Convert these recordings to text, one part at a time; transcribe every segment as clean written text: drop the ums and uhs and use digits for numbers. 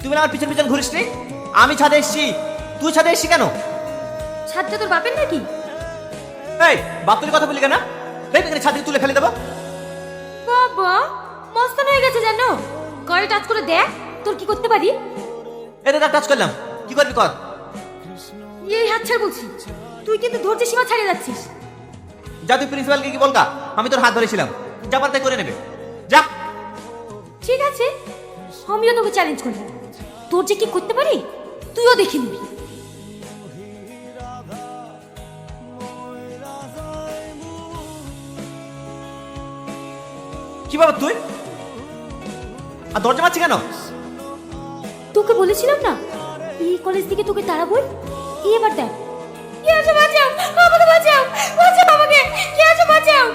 তুই আমার পিছন পিছন ঘুরিস নি? আমি ছাদে এসেছি, তুই ছাদে এসেছি কেন? ছাদটা তোর বাপের নাকি? এই বাতুলি কথা বলি কেন? দেখ এখানে ছাদে তুলে ফেলে দেবো। বাবা মস্তান হয়ে গেছে জানো। করে টাচ করে দেখ তোর কি করতে পারি। এটা টাচ করলাম, কি করবি কর। এই হাত ছাড় বলছি, তুই কিন্তু ধৈর্যের সীমা ছাড়িয়ে যাচ্ছিস। যা তুই প্রিন্সিপালকে কি বলকা, আমি তোর হাত ধরেছিলাম, যা পারতে করে নেবে যা। ঠিক আছে, আমিও তোকে চ্যালেঞ্জ করলাম, তোর যে কি করতে পারি তুইও দেখে নিবি। কি বাবা তুই আর দরজা মারছি কেন? তোকে বলেছিলাম না এই কলেজ থেকে তোকে তাড়াবই। এবার দেখ। কে আছে বাঁচাও, আমাকে বাঁচাও, বাঁচাও আমাকে, কে আছে বাঁচাও।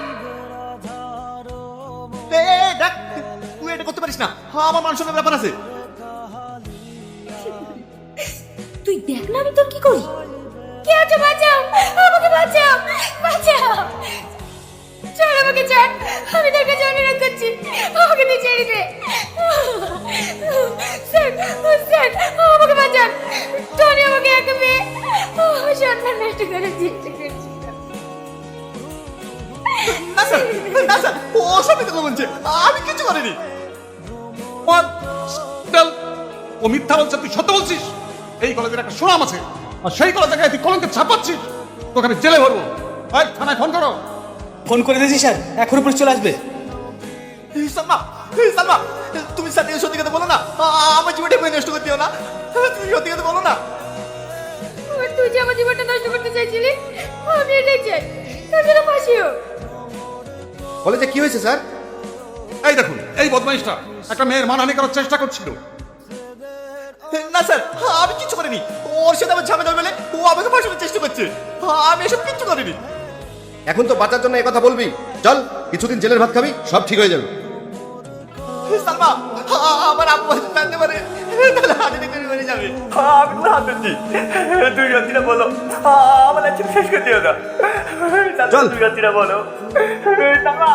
দেখ তুই এটা করতে পারিস না, আমার মান সম্মানের ব্যাপার আছে। তুই দেখ না আমি তোর কি করি। কে আছে বাঁচাও, আমাকে বাঁচাও, বাঁচাও। ছাড় আমাকে, ছাড়, আমি তোর কাছে অনুরোধ করছি, আমাকে নিয়ে ছেড়ে দে। স্যার, স্যার, আমাকে বাঁচান, টনি আমাকে একা পেয়ে সম্মান নষ্ট করার চেষ্টা করছি। না স্যার, না স্যার, ও সব কথা বলছে, আমি কিছু করিনি। ও মিথ্যা বলছে, তুই সত্য বলছিস। এই কলেজের একটা সুনাম আছে, আর সেই কলেজে তুই কলঙ্কের ছাপাচ্ছিস। তোকে আমি জেলে ভরবো। এই থানায় ফোন করো। ফোন করে দিয়েছি স্যার, এখন পুলিশ চলে আসবে। সালমা, সালমা, তুমি স্যার সত্যি কথা বলো না, আমার জীবনটা নষ্ট করতে দিও না, তুমি সত্যি কথা বলো না। আর তুই যে আমার জীবনটা নষ্ট করতে চাইছিলি, আমি এটাই চাই, তোর জন্য ফাঁসি হোক। কলেজে কি হয়েছে স্যার? এই দেখুন, এই বদমাইশটা একটা মেয়ের মানহানি করার চেষ্টা করছিল। না স্যার, আমি কিছু করিনি, ওর সাথে আমার ঝামেলা বলে ও আমাকে ফাঁসানোর চেষ্টা করছে, আমি এসব কিছু করিনি। এখন তো বাঁচার জন্য কথা বলবি, চল কিছুদিন জেলের ভাত খাবি, সব ঠিক হয়ে যাবে। সালমা, আমার আব্বু জানতে পারে তাহলে হাতে করে মরে যাবে। আমি তোর হাত ধরছি, তুই সত্যিটা বলো, আমার লাইফ শেষ করে দিও না। চল। তুই সত্যিটা বলো সালমা।